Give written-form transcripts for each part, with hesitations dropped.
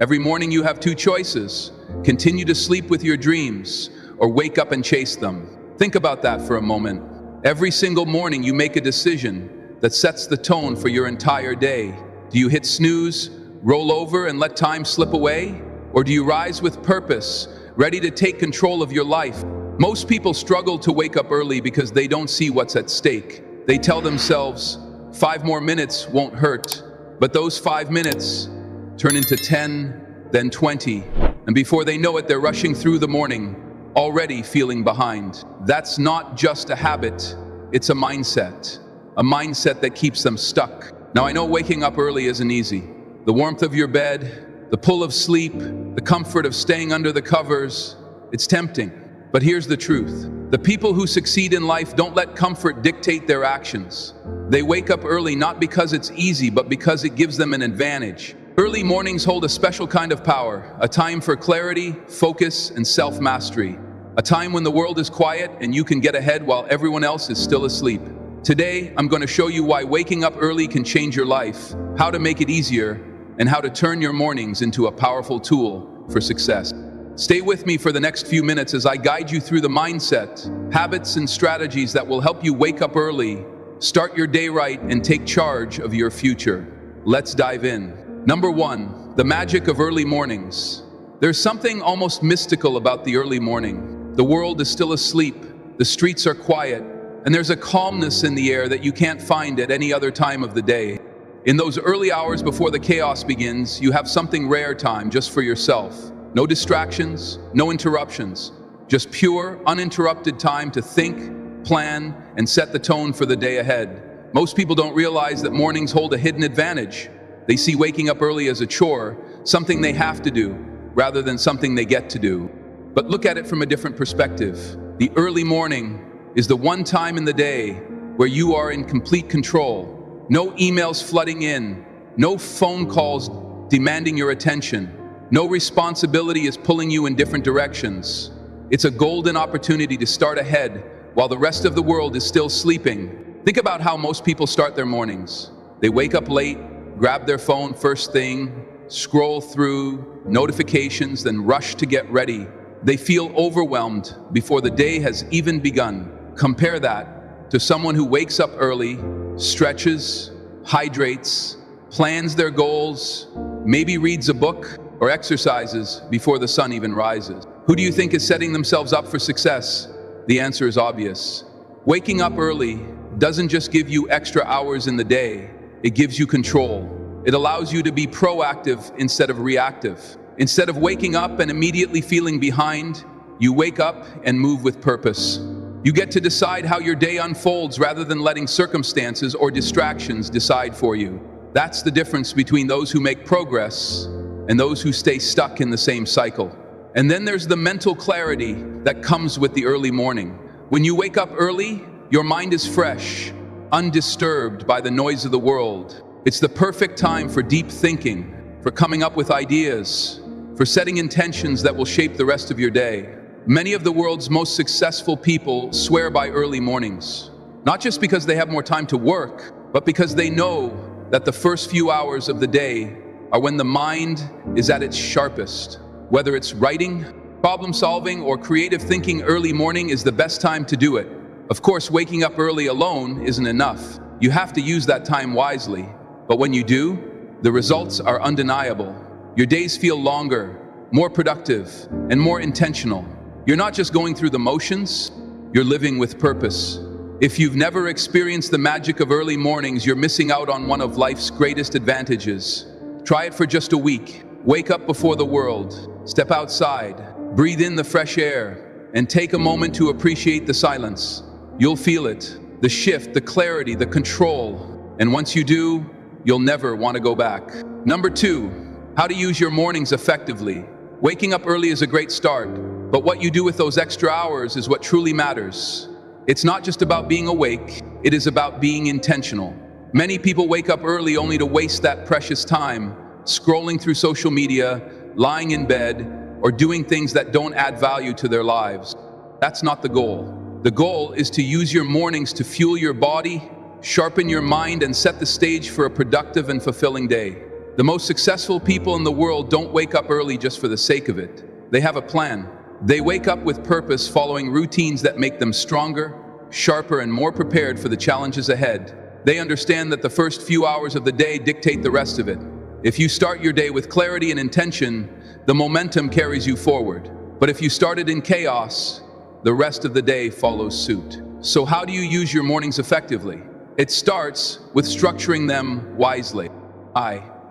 Every morning you have two choices: continue to sleep with your dreams, or wake up and chase them. Think about that for a moment. Every single morning you make a decision that sets the tone for your entire day. Do you hit snooze, roll over, and let time slip away? Or do you rise with purpose, ready to take control of your life? Most people struggle to wake up early because they don't see what's at stake. They tell themselves, 5 more minutes won't hurt. But those 5 minutes turn into 10, then 20. And before they know it, they're rushing through the morning, already feeling behind. That's not just a habit, it's a mindset. A mindset that keeps them stuck. Now, I know waking up early isn't easy. The warmth of your bed, the pull of sleep, the comfort of staying under the covers, it's tempting. But here's the truth. The people who succeed in life don't let comfort dictate their actions. They wake up early not because it's easy, but because it gives them an advantage. Early mornings hold a special kind of power, a time for clarity, focus, and self-mastery. A time when the world is quiet and you can get ahead while everyone else is still asleep. Today, I'm going to show you why waking up early can change your life, how to make it easier, and how to turn your mornings into a powerful tool for success. Stay with me for the next few minutes as I guide you through the mindset, habits, and strategies that will help you wake up early, start your day right, and take charge of your future. Let's dive in. Number 1, the magic of early mornings. There's something almost mystical about the early morning. The world is still asleep, the streets are quiet, and there's a calmness in the air that you can't find at any other time of the day. In those early hours before the chaos begins, you have something rare time just for yourself. No distractions, no interruptions, just pure, uninterrupted time to think, plan, and set the tone for the day ahead. Most people don't realize that mornings hold a hidden advantage. They see waking up early as a chore, something they have to do, rather than something they get to do. But look at it from a different perspective. The early morning is the one time in the day where you are in complete control. No emails flooding in, no phone calls demanding your attention, no responsibility is pulling you in different directions. It's a golden opportunity to start ahead while the rest of the world is still sleeping. Think about how most people start their mornings. They wake up late, grab their phone first thing, scroll through notifications, then rush to get ready. They feel overwhelmed before the day has even begun. Compare that to someone who wakes up early, stretches, hydrates, plans their goals, maybe reads a book or exercises before the sun even rises. Who do you think is setting themselves up for success? The answer is obvious. Waking up early doesn't just give you extra hours in the day, it gives you control. It allows you to be proactive instead of reactive. Instead of waking up and immediately feeling behind, you wake up and move with purpose. You get to decide how your day unfolds rather than letting circumstances or distractions decide for you. That's the difference between those who make progress and those who stay stuck in the same cycle. And then there's the mental clarity that comes with the early morning. When you wake up early, your mind is fresh, undisturbed by the noise of the world. It's the perfect time for deep thinking, for coming up with ideas, for setting intentions that will shape the rest of your day. Many of the world's most successful people swear by early mornings, not just because they have more time to work, but because they know that the first few hours of the day are when the mind is at its sharpest. Whether it's writing, problem solving, or creative thinking, early morning is the best time to do it. Of course, waking up early alone isn't enough. You have to use that time wisely. But when you do, the results are undeniable. Your days feel longer, more productive, and more intentional. You're not just going through the motions, you're living with purpose. If you've never experienced the magic of early mornings, you're missing out on one of life's greatest advantages. Try it for just a week. Wake up before the world, step outside, breathe in the fresh air, and take a moment to appreciate the silence. You'll feel it, the shift, the clarity, the control. And once you do, you'll never want to go back. Number 2, how to use your mornings effectively. Waking up early is a great start, but what you do with those extra hours is what truly matters. It's not just about being awake, it is about being intentional. Many people wake up early only to waste that precious time, scrolling through social media, lying in bed, or doing things that don't add value to their lives. That's not the goal. The goal is to use your mornings to fuel your body, sharpen your mind, and set the stage for a productive and fulfilling day. The most successful people in the world don't wake up early just for the sake of it. They have a plan. They wake up with purpose, following routines that make them stronger, sharper, and more prepared for the challenges ahead. They understand that the first few hours of the day dictate the rest of it. If you start your day with clarity and intention, the momentum carries you forward. But if you start it in chaos, the rest of the day follows suit. So how do you use your mornings effectively? It starts with structuring them wisely.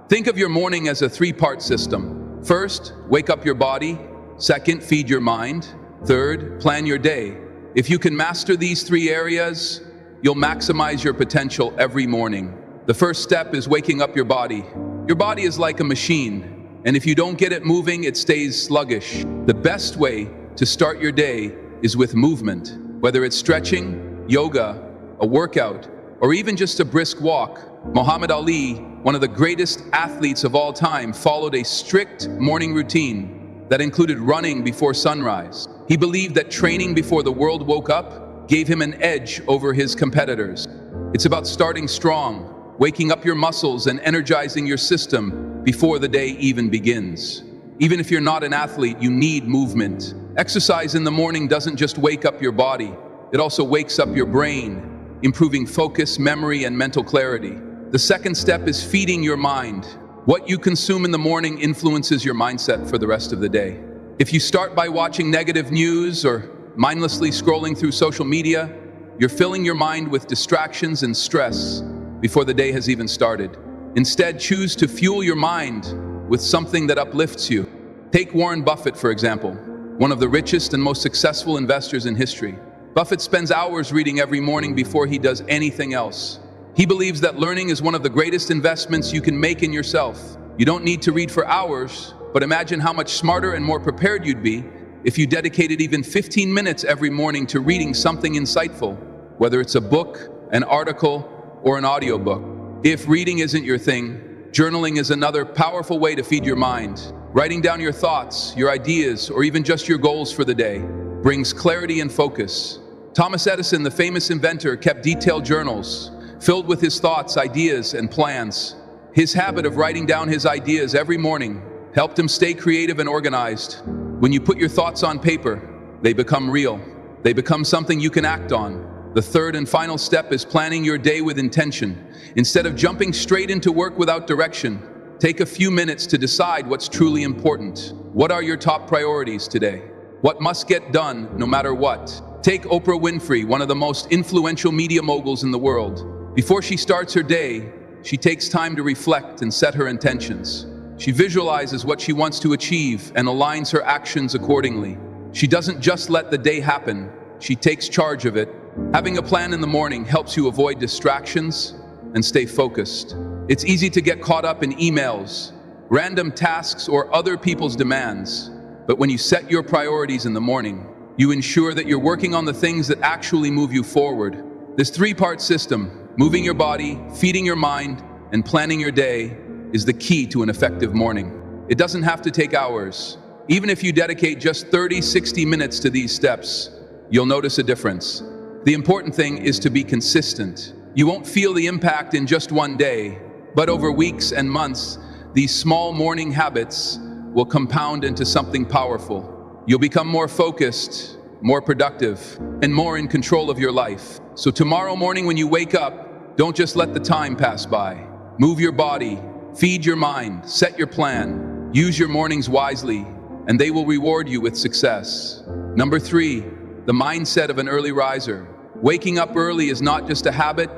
Think of your morning as a three-part system. First, wake up your body. Second, feed your mind. Third, plan your day. If you can master these three areas, you'll maximize your potential every morning. The first step is waking up your body. Your body is like a machine, and if you don't get it moving, it stays sluggish. The best way to start your day is with movement. Whether it's stretching, yoga, a workout, or even just a brisk walk. Muhammad Ali, one of the greatest athletes of all time, followed a strict morning routine that included running before sunrise. He believed that training before the world woke up gave him an edge over his competitors. It's about starting strong, waking up your muscles and energizing your system before the day even begins. Even if you're not an athlete, you need movement. Exercise in the morning doesn't just wake up your body, it also wakes up your brain, improving focus, memory, and mental clarity. The second step is feeding your mind. What you consume in the morning influences your mindset for the rest of the day. If you start by watching negative news or mindlessly scrolling through social media, you're filling your mind with distractions and stress before the day has even started. Instead, choose to fuel your mind with something that uplifts you. Take Warren Buffett, for example, one of the richest and most successful investors in history. Buffett spends hours reading every morning before he does anything else. He believes that learning is one of the greatest investments you can make in yourself. You don't need to read for hours, but imagine how much smarter and more prepared you'd be if you dedicated even 15 minutes every morning to reading something insightful, whether it's a book, an article, or an audiobook. If reading isn't your thing, journaling is another powerful way to feed your mind. Writing down your thoughts, your ideas, or even just your goals for the day brings clarity and focus. Thomas Edison, the famous inventor, kept detailed journals filled with his thoughts, ideas, and plans. His habit of writing down his ideas every morning helped him stay creative and organized. When you put your thoughts on paper, they become real. They become something you can act on. The third and final step is planning your day with intention. Instead of jumping straight into work without direction, take a few minutes to decide what's truly important. What are your top priorities today? What must get done no matter what? Take Oprah Winfrey, one of the most influential media moguls in the world. Before she starts her day, she takes time to reflect and set her intentions. She visualizes what she wants to achieve and aligns her actions accordingly. She doesn't just let the day happen, she takes charge of it. Having a plan in the morning helps you avoid distractions and stay focused. It's easy to get caught up in emails, random tasks, or other people's demands. But when you set your priorities in the morning, you ensure that you're working on the things that actually move you forward. This three-part system, moving your body, feeding your mind, and planning your day, is the key to an effective morning. It doesn't have to take hours. Even if you dedicate just 30-60 minutes to these steps, you'll notice a difference. The important thing is to be consistent. You won't feel the impact in just one day, but over weeks and months, these small morning habits will compound into something powerful. You'll become more focused, more productive, and more in control of your life. So tomorrow morning when you wake up, don't just let the time pass by. Move your body, feed your mind, set your plan, use your mornings wisely, and they will reward you with success. Number 3, the mindset of an early riser. Waking up early is not just a habit,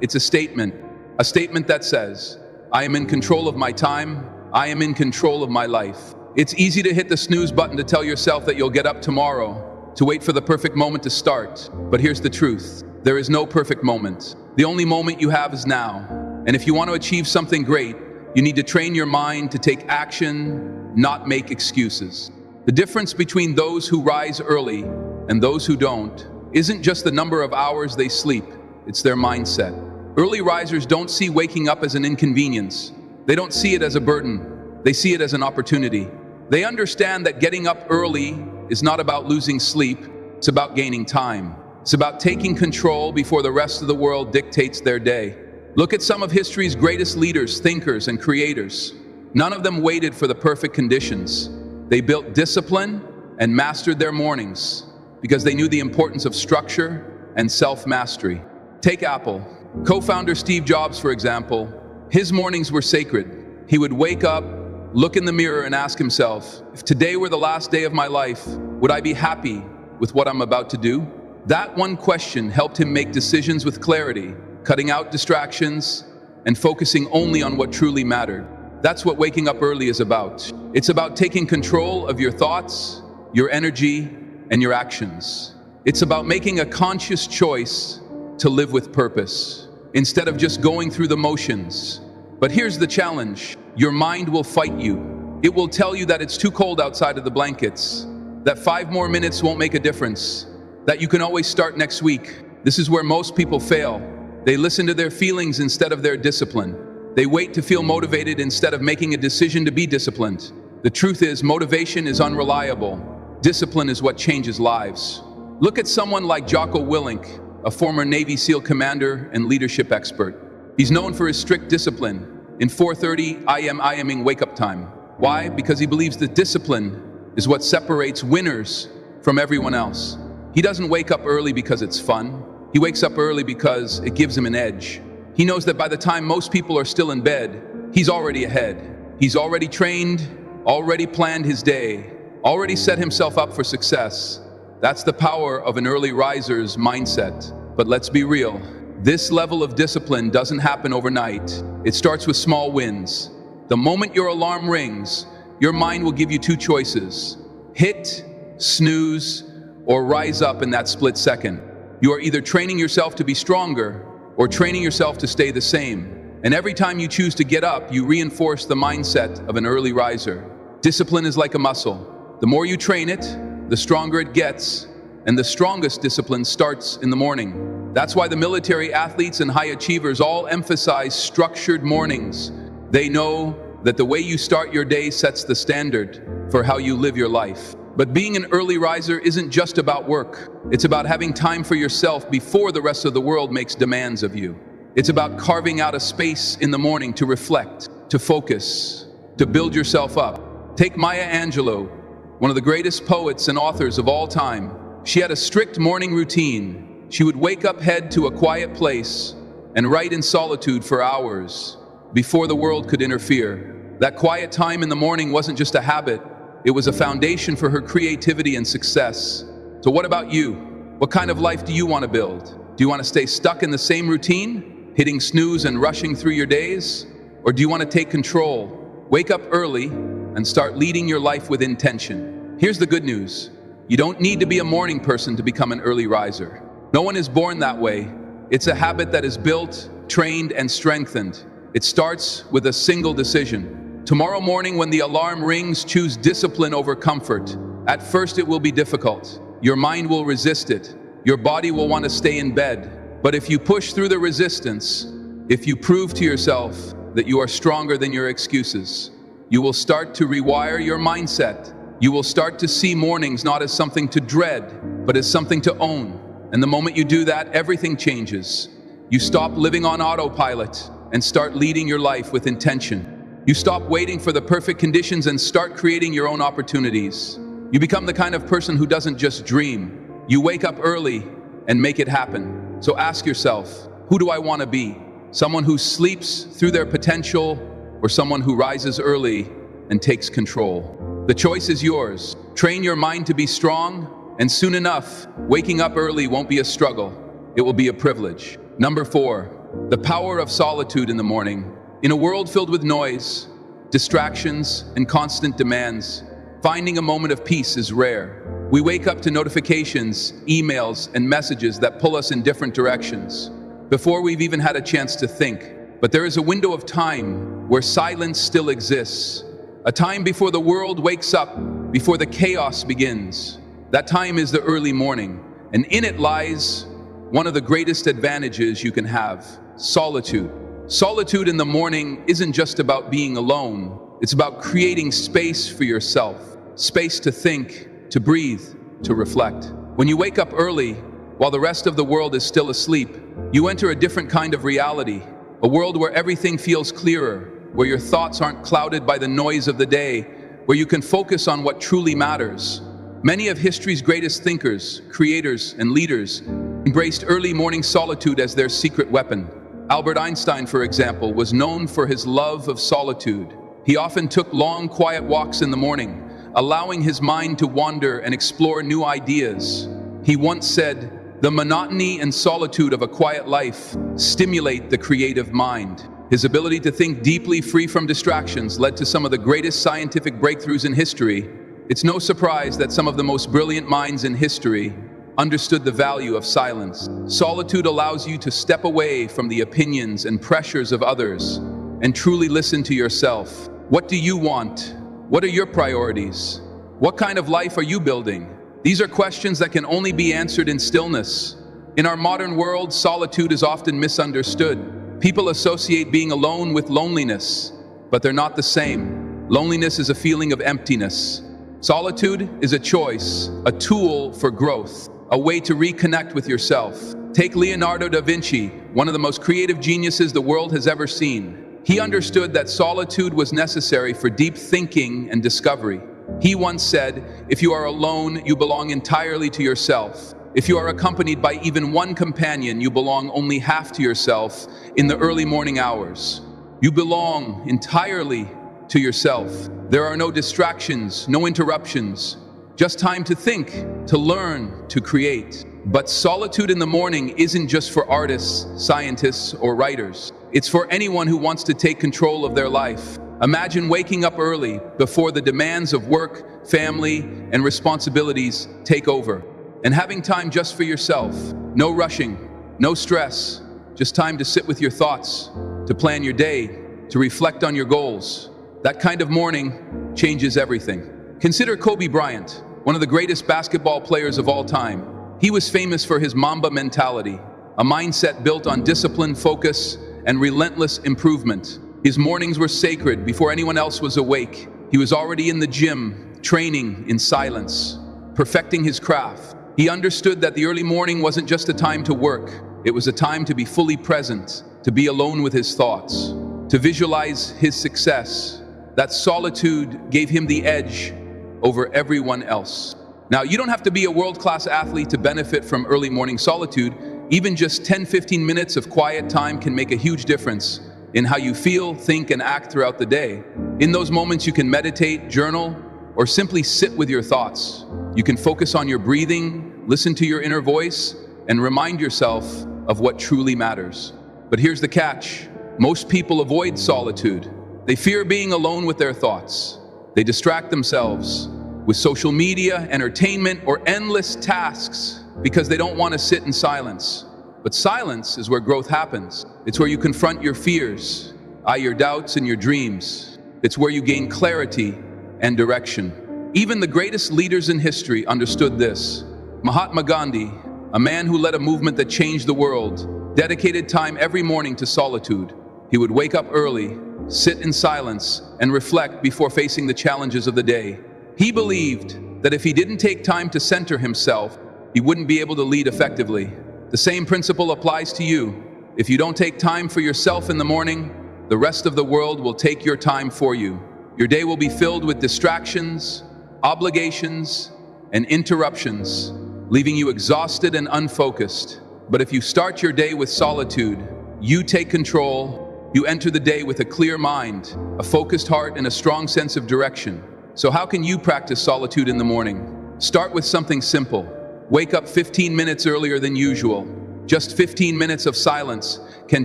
it's a statement that says, I am in control of my time, I am in control of my life. It's easy to hit the snooze button to tell yourself that you'll get up tomorrow, to wait for the perfect moment to start. But here's the truth. There is no perfect moment. The only moment you have is now. And if you want to achieve something great, you need to train your mind to take action, not make excuses. The difference between those who rise early and those who don't isn't just the number of hours they sleep, it's their mindset. Early risers don't see waking up as an inconvenience. They don't see it as a burden. They see it as an opportunity. They understand that getting up early is not about losing sleep, it's about gaining time. It's about taking control before the rest of the world dictates their day. Look at some of history's greatest leaders, thinkers, and creators. None of them waited for the perfect conditions. They built discipline and mastered their mornings because they knew the importance of structure and self-mastery. Take Apple. Co-founder Steve Jobs, for example, his mornings were sacred. He would wake up, look in the mirror, and ask himself, if today were the last day of my life, would I be happy with what I'm about to do? That one question helped him make decisions with clarity, cutting out distractions and focusing only on what truly mattered. That's what waking up early is about. It's about taking control of your thoughts, your energy, and your actions. It's about making a conscious choice to live with purpose, instead of just going through the motions. But here's the challenge. Your mind will fight you. It will tell you that it's too cold outside of the blankets, that 5 more minutes won't make a difference, that you can always start next week. This is where most people fail. They listen to their feelings instead of their discipline. They wait to feel motivated instead of making a decision to be disciplined. The truth is, motivation is unreliable. Discipline is what changes lives. Look at someone like Jocko Willink, a former Navy SEAL commander and leadership expert. He's known for his strict discipline. In 4:30 IMing wake-up time. Why? Because he believes that discipline is what separates winners from everyone else. He doesn't wake up early because it's fun. He wakes up early because it gives him an edge. He knows that by the time most people are still in bed, he's already ahead. He's already trained, already planned his day, already set himself up for success. That's the power of an early riser's mindset. But let's be real. This level of discipline doesn't happen overnight. It starts with small wins. The moment your alarm rings, your mind will give you 2 choices. Hit, snooze, or rise up in that split second. You are either training yourself to be stronger or training yourself to stay the same. And every time you choose to get up, you reinforce the mindset of an early riser. Discipline is like a muscle. The more you train it, the stronger it gets, and the strongest discipline starts in the morning. That's why the military athletes and high achievers all emphasize structured mornings. They know that the way you start your day sets the standard for how you live your life. But being an early riser isn't just about work. It's about having time for yourself before the rest of the world makes demands of you. It's about carving out a space in the morning to reflect, to focus, to build yourself up. Take Maya Angelou, one of the greatest poets and authors of all time. She had a strict morning routine. She would wake up, head to a quiet place, and write in solitude for hours before the world could interfere. That quiet time in the morning wasn't just a habit, it was a foundation for her creativity and success. So what about you? What kind of life do you want to build? Do you want to stay stuck in the same routine, hitting snooze and rushing through your days? Or do you want to take control, wake up early, and start leading your life with intention? Here's the good news. You don't need to be a morning person to become an early riser. No one is born that way. It's a habit that is built, trained, and strengthened. It starts with a single decision. Tomorrow morning when the alarm rings, choose discipline over comfort. At first it will be difficult. Your mind will resist it. Your body will want to stay in bed. But if you push through the resistance, if you prove to yourself that you are stronger than your excuses, you will start to rewire your mindset. You will start to see mornings not as something to dread, but as something to own. And the moment you do that, everything changes. You stop living on autopilot and start leading your life with intention. You stop waiting for the perfect conditions and start creating your own opportunities. You become the kind of person who doesn't just dream. You wake up early and make it happen. So ask yourself, who do I want to be? Someone who sleeps through their potential, or someone who rises early and takes control? The choice is yours. Train your mind to be strong, and soon enough, waking up early won't be a struggle. It will be a privilege. Number 4, the power of solitude in the morning. In a world filled with noise, distractions, and constant demands, finding a moment of peace is rare. We wake up to notifications, emails, and messages that pull us in different directions before we've even had a chance to think. But there is a window of time where silence still exists. A time before the world wakes up, before the chaos begins. That time is the early morning, and in it lies one of the greatest advantages you can have: solitude. Solitude in the morning isn't just about being alone. It's about creating space for yourself, space to think, to breathe, to reflect. When you wake up early, while the rest of the world is still asleep, you enter a different kind of reality, a world where everything feels clearer, where your thoughts aren't clouded by the noise of the day, where you can focus on what truly matters. Many of history's greatest thinkers, creators, and leaders embraced early morning solitude as their secret weapon. Albert Einstein, for example, was known for his love of solitude. He often took long, quiet walks in the morning, allowing his mind to wander and explore new ideas. He once said, "The monotony and solitude of a quiet life stimulate the creative mind." His ability to think deeply, free from distractions, led to some of the greatest scientific breakthroughs in history. It's no surprise that some of the most brilliant minds in history understood the value of silence. Solitude allows you to step away from the opinions and pressures of others and truly listen to yourself. What do you want? What are your priorities? What kind of life are you building? These are questions that can only be answered in stillness. In our modern world, solitude is often misunderstood. People associate being alone with loneliness, but they're not the same. Loneliness is a feeling of emptiness. Solitude is a choice, a tool for growth, a way to reconnect with yourself. Take Leonardo da Vinci, one of the most creative geniuses the world has ever seen. He understood that solitude was necessary for deep thinking and discovery. He once said, "If you are alone, you belong entirely to yourself. If you are accompanied by even one companion, you belong only half to yourself in the early morning hours. You belong entirely to yourself. There are no distractions, no interruptions, just time to think, to learn, to create." But solitude in the morning isn't just for artists, scientists, or writers. It's for anyone who wants to take control of their life. Imagine waking up early before the demands of work, family, and responsibilities take over, and having time just for yourself. No rushing, no stress, just time to sit with your thoughts, to plan your day, to reflect on your goals. That kind of morning changes everything. Consider Kobe Bryant, one of the greatest basketball players of all time. He was famous for his Mamba mentality, a mindset built on discipline, focus, and relentless improvement. His mornings were sacred. Before anyone else was awake, he was already in the gym, training in silence, perfecting his craft. He understood that the early morning wasn't just a time to work. It was a time to be fully present, to be alone with his thoughts, to visualize his success. That solitude gave him the edge over everyone else. Now, you don't have to be a world-class athlete to benefit from early morning solitude. Even just 10-15 minutes of quiet time can make a huge difference in how you feel, think, and act throughout the day. In those moments, you can meditate, journal, or simply sit with your thoughts. You can focus on your breathing, listen to your inner voice, and remind yourself of what truly matters. But here's the catch. Most people avoid solitude. They fear being alone with their thoughts. They distract themselves with social media, entertainment, or endless tasks because they don't want to sit in silence. But silence is where growth happens. It's where you confront your fears, your doubts, and your dreams. It's where you gain clarity and direction. Even the greatest leaders in history understood this. Mahatma Gandhi, a man who led a movement that changed the world, dedicated time every morning to solitude. He would wake up early, sit in silence, and reflect before facing the challenges of the day. He believed that if he didn't take time to center himself, he wouldn't be able to lead effectively. The same principle applies to you. If you don't take time for yourself in the morning, the rest of the world will take your time for you. Your day will be filled with distractions, obligations, and interruptions, leaving you exhausted and unfocused. But if you start your day with solitude, you take control, you enter the day with a clear mind, a focused heart, and a strong sense of direction. So how can you practice solitude in the morning? Start with something simple. Wake up 15 minutes earlier than usual. Just 15 minutes of silence can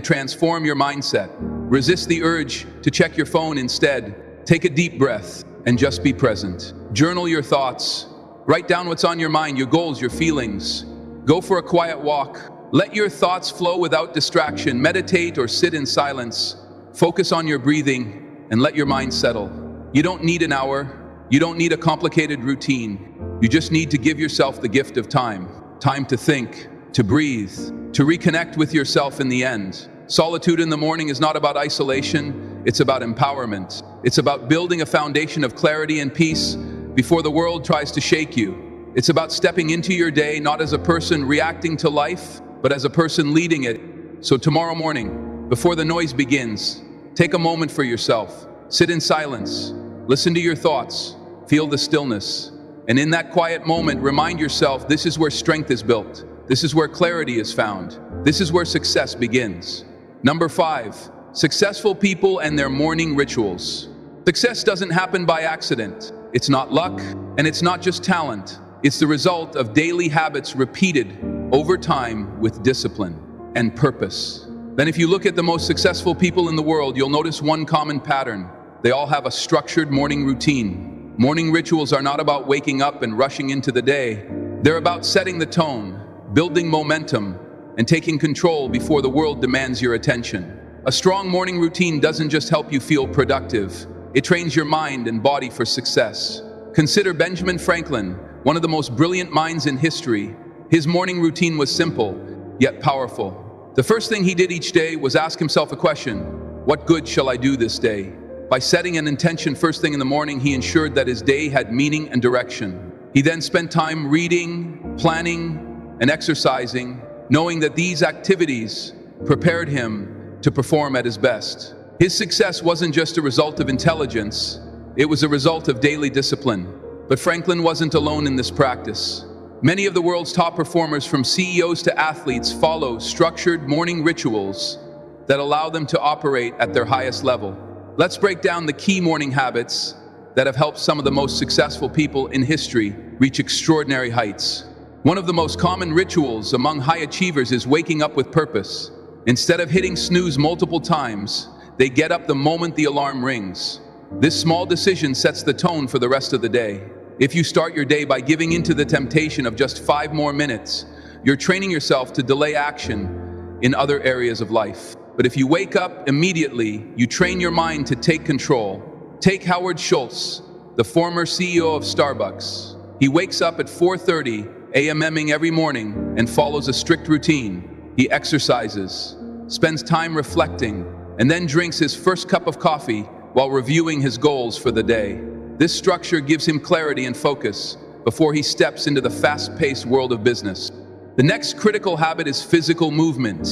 transform your mindset. Resist the urge to check your phone instead. Take a deep breath and just be present. Journal your thoughts. Write down what's on your mind, your goals, your feelings. Go for a quiet walk. Let your thoughts flow without distraction. Meditate or sit in silence. Focus on your breathing and let your mind settle. You don't need an hour. You don't need a complicated routine. You just need to give yourself the gift of time. Time to think, to breathe, to reconnect with yourself in the end. Solitude in the morning is not about isolation. It's about empowerment. It's about building a foundation of clarity and peace before the world tries to shake you. It's about stepping into your day not as a person reacting to life, but as a person leading it. So tomorrow morning, before the noise begins, Take a moment for yourself. Sit in silence. Listen to your thoughts. Feel the stillness. And in that quiet moment, remind yourself this is where strength is built. This is where clarity is found. This is where success begins. Number 5, successful people and their morning rituals. Success doesn't happen by accident. It's not luck, and it's not just talent. It's the result of daily habits repeated over time with discipline and purpose. Then if you look at the most successful people in the world, you'll notice one common pattern. They all have a structured morning routine. Morning rituals are not about waking up and rushing into the day. They're about setting the tone, building momentum, and taking control before the world demands your attention. A strong morning routine doesn't just help you feel productive. It trains your mind and body for success. Consider Benjamin Franklin, one of the most brilliant minds in history. His morning routine was simple, yet powerful. The first thing he did each day was ask himself a question: what good shall I do this day? By setting an intention first thing in the morning, he ensured that his day had meaning and direction. He then spent time reading, planning, and exercising, knowing that these activities prepared him to perform at his best. His success wasn't just a result of intelligence, it was a result of daily discipline. But Franklin wasn't alone in this practice. Many of the world's top performers, from CEOs to athletes, follow structured morning rituals that allow them to operate at their highest level. Let's break down the key morning habits that have helped some of the most successful people in history reach extraordinary heights. One of the most common rituals among high achievers is waking up with purpose. Instead of hitting snooze multiple times, they get up the moment the alarm rings. This small decision sets the tone for the rest of the day. If you start your day by giving in to the temptation of just 5 more minutes, you're training yourself to delay action in other areas of life. But if you wake up immediately, you train your mind to take control. Take Howard Schultz, the former CEO of Starbucks. He wakes up at 4:30 a.m. every morning and follows a strict routine. He exercises, spends time reflecting, and then drinks his first cup of coffee while reviewing his goals for the day. This structure gives him clarity and focus before he steps into the fast-paced world of business. The next critical habit is physical movement.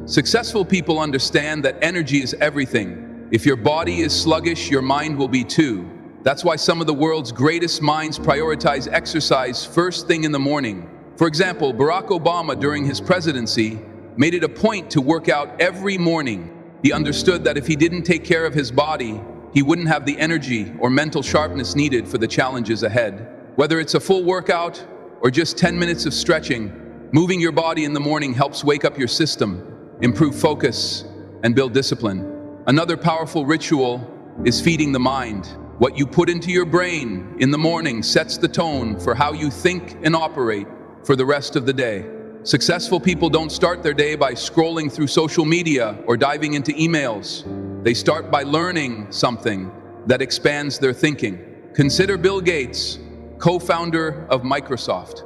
Successful people understand that energy is everything. If your body is sluggish, your mind will be too. That's why some of the world's greatest minds prioritize exercise first thing in the morning. For example, Barack Obama, during his presidency, made it a point to work out every morning. He understood that if he didn't take care of his body, he wouldn't have the energy or mental sharpness needed for the challenges ahead. Whether it's a full workout or just 10 minutes of stretching, moving your body in the morning helps wake up your system, improve focus, and build discipline. Another powerful ritual is feeding the mind. What you put into your brain in the morning sets the tone for how you think and operate for the rest of the day. Successful people don't start their day by scrolling through social media or diving into emails. They start by learning something that expands their thinking. Consider Bill Gates, co-founder of Microsoft.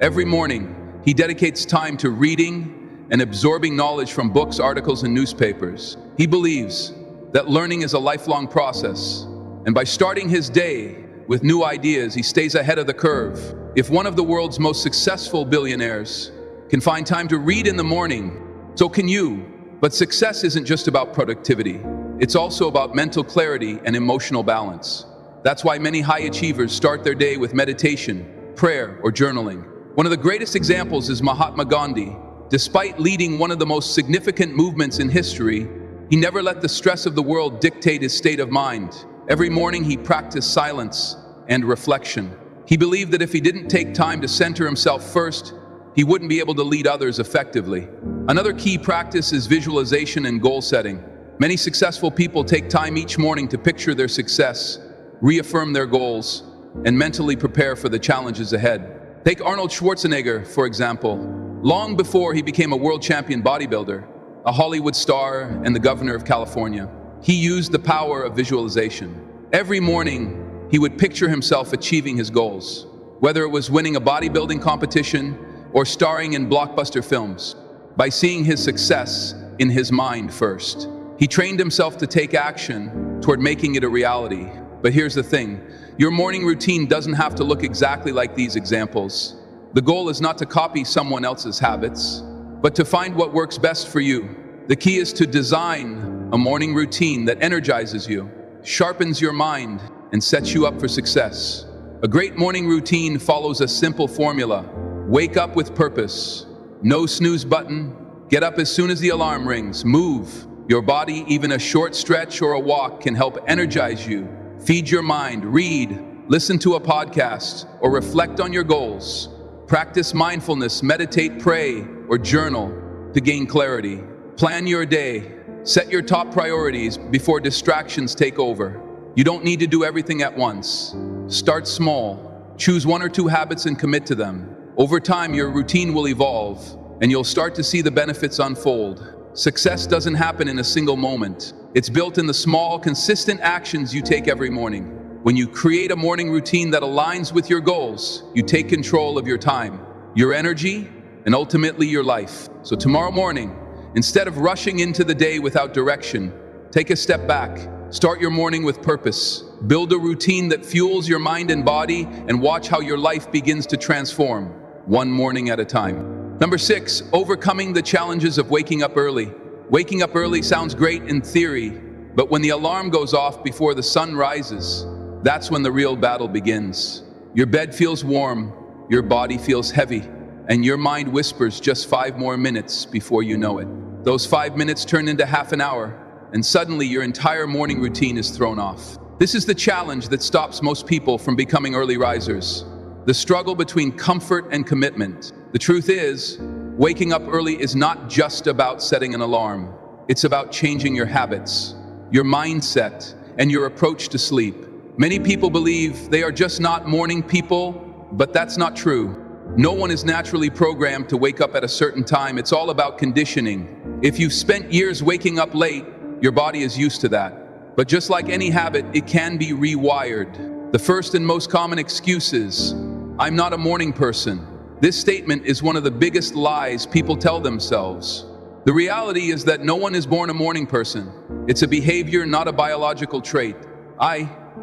Every morning, he dedicates time to reading and absorbing knowledge from books, articles, and newspapers. He believes that learning is a lifelong process, and by starting his day with new ideas, he stays ahead of the curve. If one of the world's most successful billionaires can find time to read in the morning, so can you. But success isn't just about productivity. It's also about mental clarity and emotional balance. That's why many high achievers start their day with meditation, prayer, or journaling. One of the greatest examples is Mahatma Gandhi. Despite leading one of the most significant movements in history, he never let the stress of the world dictate his state of mind. Every morning he practiced silence and reflection. He believed that if he didn't take time to center himself first, he wouldn't be able to lead others effectively. Another key practice is visualization and goal setting. Many successful people take time each morning to picture their success, reaffirm their goals, and mentally prepare for the challenges ahead. Take Arnold Schwarzenegger, for example. Long before he became a world champion bodybuilder, a Hollywood star, and the governor of California, he used the power of visualization. Every morning, he would picture himself achieving his goals, whether it was winning a bodybuilding competition or starring in blockbuster films. By seeing his success in his mind first, he trained himself to take action toward making it a reality. But here's the thing, your morning routine doesn't have to look exactly like these examples. The goal is not to copy someone else's habits, but to find what works best for you. The key is to design a morning routine that energizes you, sharpens your mind, and sets you up for success. A great morning routine follows a simple formula. Wake up with purpose. No snooze button. Get up as soon as the alarm rings. Move your body. Even a short stretch or a walk can help energize you. Feed your mind. Read, listen to a podcast, or reflect on your goals. Practice mindfulness, meditate, pray, or journal to gain clarity. Plan your day. Set your top priorities before distractions take over. You don't need to do everything at once. Start small. Choose 1 or 2 habits and commit to them. Over time, your routine will evolve, and you'll start to see the benefits unfold. Success doesn't happen in a single moment. It's built in the small, consistent actions you take every morning. When you create a morning routine that aligns with your goals, you take control of your time, your energy, and ultimately your life. So tomorrow morning, instead of rushing into the day without direction, take a step back. Start your morning with purpose. Build a routine that fuels your mind and body, and watch how your life begins to transform, one morning at a time. Number 6, overcoming the challenges of waking up early. Waking up early sounds great in theory, but when the alarm goes off before the sun rises, that's when the real battle begins. Your bed feels warm, your body feels heavy, and your mind whispers just 5 more minutes before you know it. Those 5 minutes turn into half an hour, and suddenly your entire morning routine is thrown off. This is the challenge that stops most people from becoming early risers. The struggle between comfort and commitment. The truth is, waking up early is not just about setting an alarm. It's about changing your habits, your mindset, and your approach to sleep. Many people believe they are just not morning people, but that's not true. No one is naturally programmed to wake up at a certain time. It's all about conditioning. If you've spent years waking up late, your body is used to that. But just like any habit, it can be rewired. The first and most common excuse is, "I'm not a morning person." This statement is one of the biggest lies people tell themselves. The reality is that no one is born a morning person. It's a behavior, not a biological trait.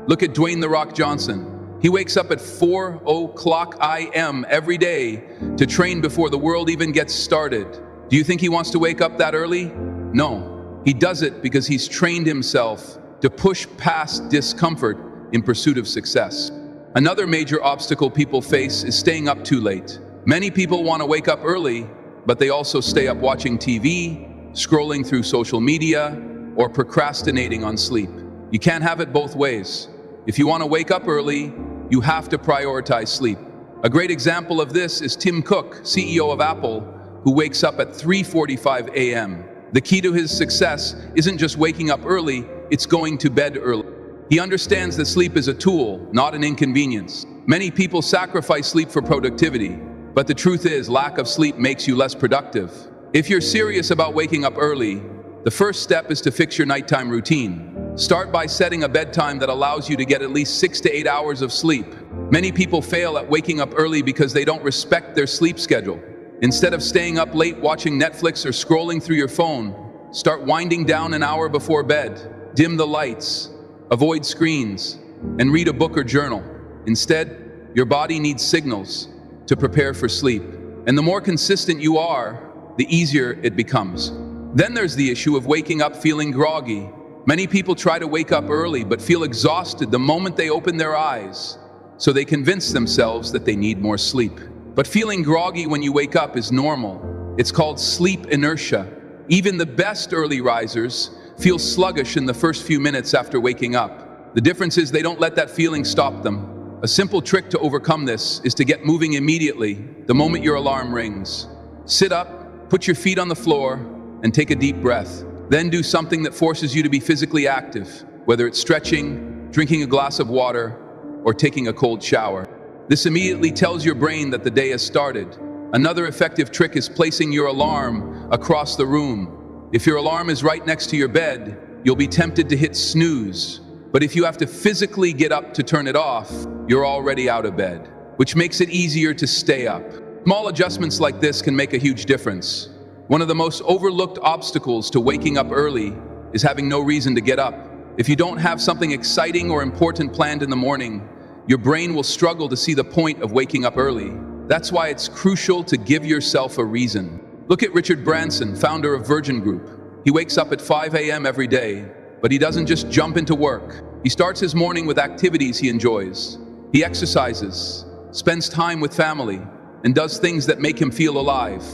Look at Dwayne "The Rock" Johnson. He wakes up at 4:00 a.m. every day to train before the world even gets started. Do you think he wants to wake up that early? No. He does it because he's trained himself to push past discomfort in pursuit of success. Another major obstacle people face is staying up too late. Many people want to wake up early, but they also stay up watching TV, scrolling through social media, or procrastinating on sleep. You can't have it both ways. If you want to wake up early, you have to prioritize sleep. A great example of this is Tim Cook, CEO of Apple, who wakes up at 3:45 a.m. The key to his success isn't just waking up early, it's going to bed early. He understands that sleep is a tool, not an inconvenience. Many people sacrifice sleep for productivity, but the truth is, lack of sleep makes you less productive. If you're serious about waking up early, the first step is to fix your nighttime routine. Start by setting a bedtime that allows you to get at least 6 to 8 hours of sleep. Many people fail at waking up early because they don't respect their sleep schedule. Instead of staying up late watching Netflix or scrolling through your phone, start winding down an hour before bed. Dim the lights, avoid screens, and read a book or journal. Instead, your body needs signals to prepare for sleep. And the more consistent you are, the easier it becomes. Then there's the issue of waking up feeling groggy. Many people try to wake up early but feel exhausted the moment they open their eyes, so they convince themselves that they need more sleep. But feeling groggy when you wake up is normal. It's called sleep inertia. Even the best early risers feel sluggish in the first few minutes after waking up. The difference is they don't let that feeling stop them. A simple trick to overcome this is to get moving immediately the moment your alarm rings. Sit up, put your feet on the floor, and take a deep breath. Then do something that forces you to be physically active, whether it's stretching, drinking a glass of water, or taking a cold shower. This immediately tells your brain that the day has started. Another effective trick is placing your alarm across the room. If your alarm is right next to your bed, you'll be tempted to hit snooze. But if you have to physically get up to turn it off, you're already out of bed, which makes it easier to stay up. Small adjustments like this can make a huge difference. One of the most overlooked obstacles to waking up early is having no reason to get up. If you don't have something exciting or important planned in the morning, your brain will struggle to see the point of waking up early. That's why it's crucial to give yourself a reason. Look at Richard Branson, founder of Virgin Group. He wakes up at 5 a.m. every day, but he doesn't just jump into work. He starts his morning with activities he enjoys. He exercises, spends time with family, and does things that make him feel alive.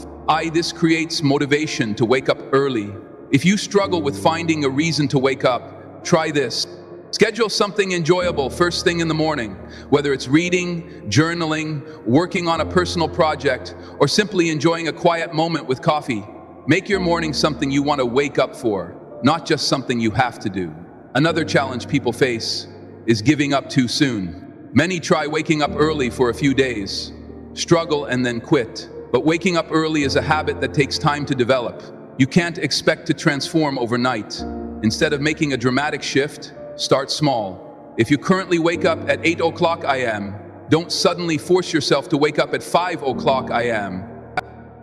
This creates motivation to wake up early. If you struggle with finding a reason to wake up, try this. Schedule something enjoyable first thing in the morning, whether it's reading, journaling, working on a personal project, or simply enjoying a quiet moment with coffee. Make your morning something you want to wake up for, not just something you have to do. Another challenge people face is giving up too soon. Many try waking up early for a few days, struggle and then quit. But waking up early is a habit that takes time to develop. You can't expect to transform overnight. Instead of making a dramatic shift, start small. If you currently wake up at 8 o'clock a.m., don't suddenly force yourself to wake up at 5 o'clock a.m.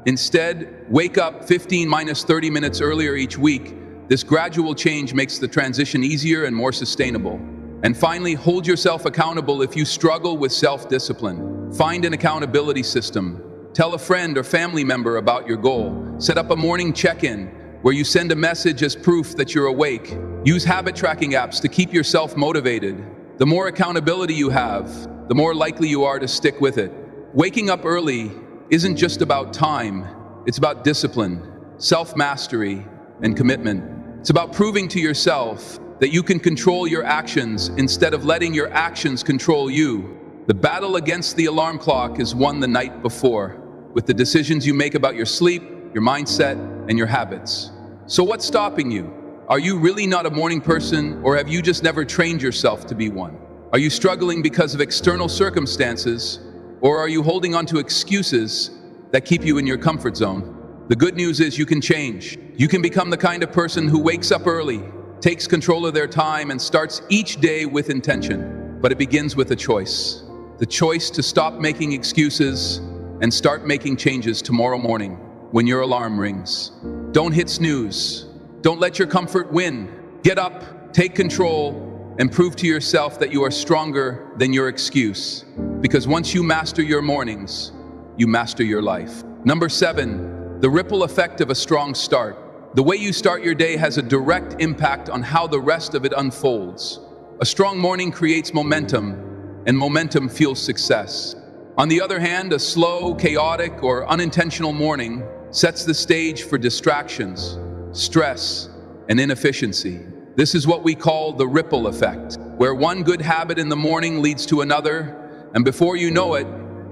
Instead, wake up 15-30 minutes earlier each week. This gradual change makes the transition easier and more sustainable. And finally, hold yourself accountable if you struggle with self-discipline. Find an accountability system. Tell a friend or family member about your goal. Set up a morning check-in where you send a message as proof that you're awake. Use habit tracking apps to keep yourself motivated. The more accountability you have, the more likely you are to stick with it. Waking up early isn't just about time. It's about discipline, self-mastery, and commitment. It's about proving to yourself that you can control your actions instead of letting your actions control you. The battle against the alarm clock is won the night before, with the decisions you make about your sleep, your mindset, and your habits. So what's stopping you? Are you really not a morning person, or have you just never trained yourself to be one? Are you struggling because of external circumstances, or are you holding on to excuses that keep you in your comfort zone? The good news is you can change. You can become the kind of person who wakes up early, takes control of their time, and starts each day with intention. But it begins with a choice. The choice to stop making excuses and start making changes tomorrow morning when your alarm rings. Don't hit snooze. Don't let your comfort win. Get up, take control, and prove to yourself that you are stronger than your excuse. Because once you master your mornings, you master your life. Number 7, the ripple effect of a strong start. The way you start your day has a direct impact on how the rest of it unfolds. A strong morning creates momentum, and momentum fuels success. On the other hand, a slow, chaotic, or unintentional morning sets the stage for distractions, stress, and inefficiency. This is what we call the ripple effect, where one good habit in the morning leads to another, and before you know it,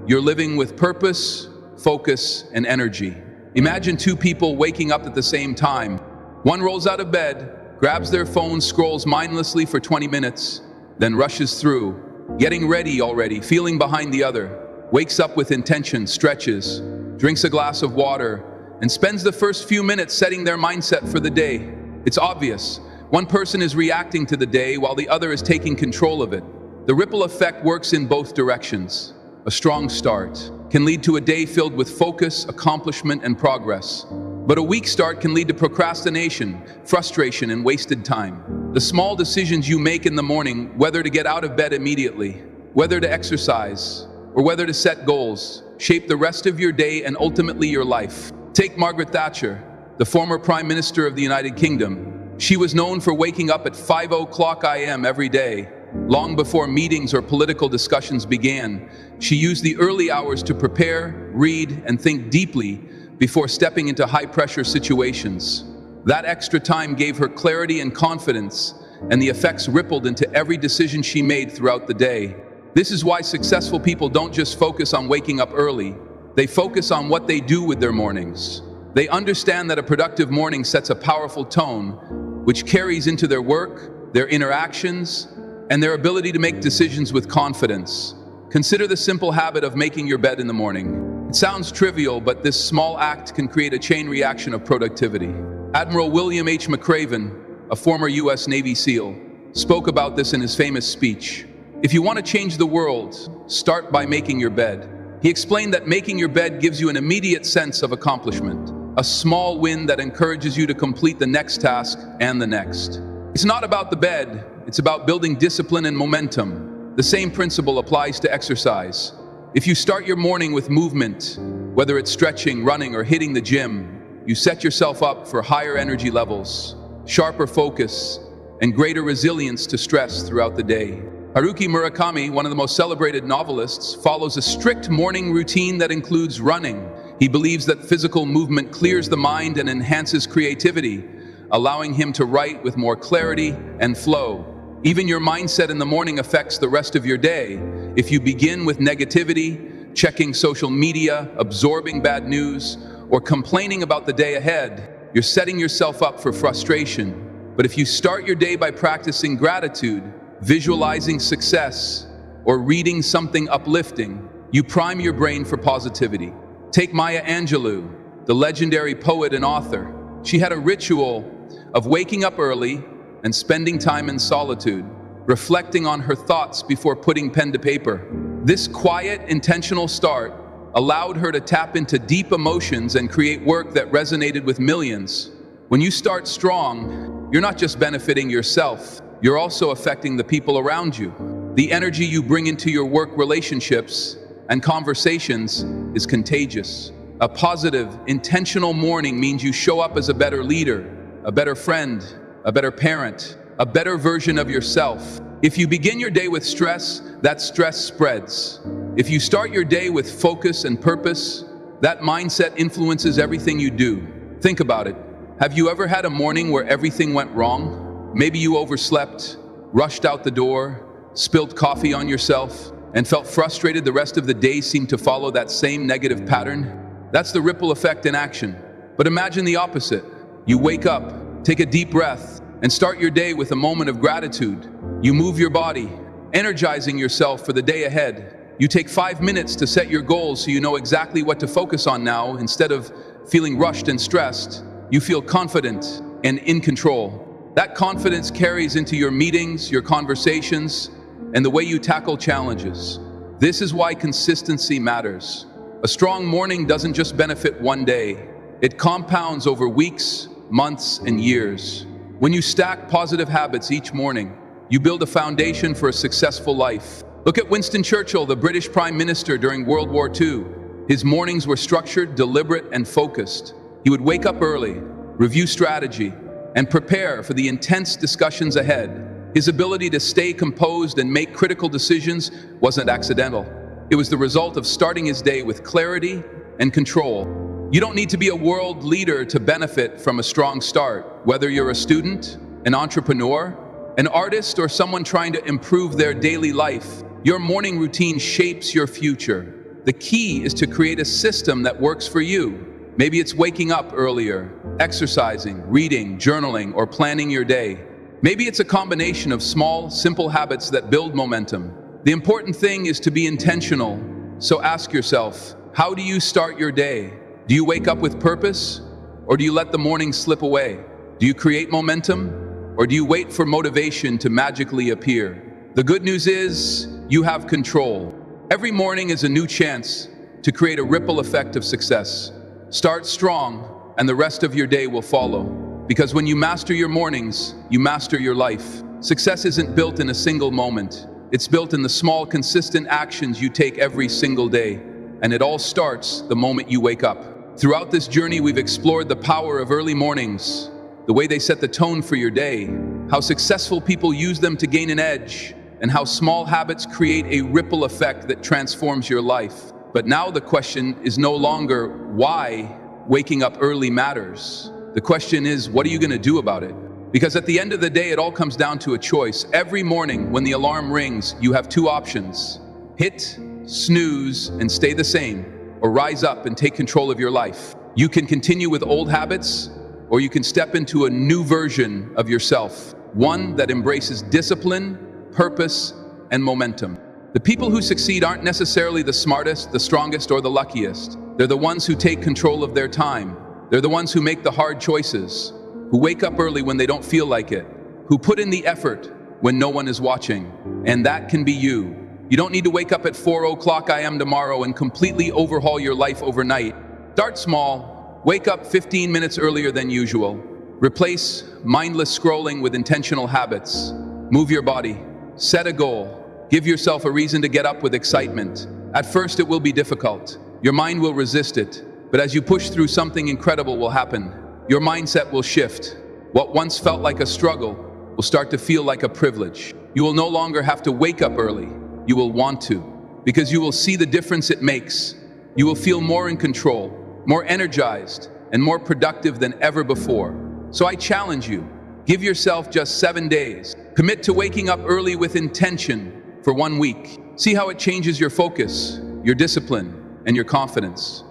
you're living with purpose, focus, and energy. Imagine two people waking up at the same time. One rolls out of bed, grabs their phone, scrolls mindlessly for 20 minutes, then rushes through, getting ready already, feeling behind the other, wakes up with intention, stretches, drinks a glass of water, and spends the first few minutes setting their mindset for the day. It's obvious. One person is reacting to the day while the other is taking control of it. The ripple effect works in both directions. A strong start can lead to a day filled with focus, accomplishment, and progress. But a weak start can lead to procrastination, frustration, and wasted time. The small decisions you make in the morning, whether to get out of bed immediately, whether to exercise, or whether to set goals, shape the rest of your day and ultimately your life. Take Margaret Thatcher, the former Prime Minister of the United Kingdom. She was known for waking up at 5 o'clock a.m. every day. Long before meetings or political discussions began, she used the early hours to prepare, read, and think deeply before stepping into high-pressure situations. That extra time gave her clarity and confidence, and the effects rippled into every decision she made throughout the day. This is why successful people don't just focus on waking up early. They focus on what they do with their mornings. They understand that a productive morning sets a powerful tone, which carries into their work, their interactions, and their ability to make decisions with confidence. Consider the simple habit of making your bed in the morning. It sounds trivial, but this small act can create a chain reaction of productivity. Admiral William H. McRaven, a former U.S. Navy SEAL, spoke about this in his famous speech. If you want to change the world, start by making your bed. He explained that making your bed gives you an immediate sense of accomplishment, a small win that encourages you to complete the next task and the next. It's not about the bed, it's about building discipline and momentum. The same principle applies to exercise. If you start your morning with movement, whether it's stretching, running, or hitting the gym, you set yourself up for higher energy levels, sharper focus, and greater resilience to stress throughout the day. Haruki Murakami, one of the most celebrated novelists, follows a strict morning routine that includes running. He believes that physical movement clears the mind and enhances creativity, allowing him to write with more clarity and flow. Even your mindset in the morning affects the rest of your day. If you begin with negativity, checking social media, absorbing bad news, or complaining about the day ahead, you're setting yourself up for frustration. But if you start your day by practicing gratitude, visualizing success, or reading something uplifting, you prime your brain for positivity. Take Maya Angelou, the legendary poet and author. She had a ritual of waking up early and spending time in solitude, reflecting on her thoughts before putting pen to paper. This quiet, intentional start allowed her to tap into deep emotions and create work that resonated with millions. When you start strong, you're not just benefiting yourself, you're also affecting the people around you. The energy you bring into your work relationships and conversations is contagious. A positive, intentional morning means you show up as a better leader, a better friend, a better parent, a better version of yourself. If you begin your day with stress, that stress spreads. If you start your day with focus and purpose, that mindset influences everything you do. Think about it. Have you ever had a morning where everything went wrong? Maybe you overslept, rushed out the door, spilled coffee on yourself, and felt frustrated the rest of the day seemed to follow that same negative pattern. That's the ripple effect in action. But imagine the opposite. You wake up, take a deep breath, and start your day with a moment of gratitude. You move your body, energizing yourself for the day ahead. You take 5 minutes to set your goals so you know exactly what to focus on now. Instead of feeling rushed and stressed, you feel confident and in control. That confidence carries into your meetings, your conversations, and the way you tackle challenges. This is why consistency matters. A strong morning doesn't just benefit one day. It compounds over weeks, months, and years. When you stack positive habits each morning, you build a foundation for a successful life. Look at Winston Churchill, the British Prime Minister during World War II. His mornings were structured, deliberate, and focused. He would wake up early, review strategy, and prepare for the intense discussions ahead. His ability to stay composed and make critical decisions wasn't accidental. It was the result of starting his day with clarity and control. You don't need to be a world leader to benefit from a strong start. Whether you're a student, an entrepreneur, an artist, or someone trying to improve their daily life, your morning routine shapes your future. The key is to create a system that works for you. Maybe it's waking up earlier, exercising, reading, journaling, or planning your day. Maybe it's a combination of small, simple habits that build momentum. The important thing is to be intentional. So ask yourself, how do you start your day? Do you wake up with purpose, or do you let the morning slip away? Do you create momentum, or do you wait for motivation to magically appear? The good news is, you have control. Every morning is a new chance to create a ripple effect of success. Start strong, and the rest of your day will follow. Because when you master your mornings, you master your life. Success isn't built in a single moment. It's built in the small, consistent actions you take every single day. And it all starts the moment you wake up. Throughout this journey, we've explored the power of early mornings, the way they set the tone for your day, how successful people use them to gain an edge, and how small habits create a ripple effect that transforms your life. But now the question is no longer why waking up early matters. The question is, what are you going to do about it? Because at the end of the day, it all comes down to a choice. Every morning when the alarm rings, you have two options. Hit snooze and stay the same, or rise up and take control of your life. You can continue with old habits, or you can step into a new version of yourself, one that embraces discipline, purpose, and momentum. The people who succeed aren't necessarily the smartest, the strongest, or the luckiest. They're the ones who take control of their time. They're the ones who make the hard choices, who wake up early when they don't feel like it, who put in the effort when no one is watching. And that can be you. You don't need to wake up at 4:00 a.m. tomorrow and completely overhaul your life overnight. Start small. Wake up 15 minutes earlier than usual. Replace mindless scrolling with intentional habits. Move your body. Set a goal. Give yourself a reason to get up with excitement. At first, it will be difficult. Your mind will resist it. But as you push through, something incredible will happen. Your mindset will shift. What once felt like a struggle will start to feel like a privilege. You will no longer have to wake up early. You will want to, because you will see the difference it makes. You will feel more in control, more energized, and more productive than ever before. So I challenge you, give yourself just 7 days. Commit to waking up early with intention for 1 week. See how it changes your focus, your discipline, and your confidence.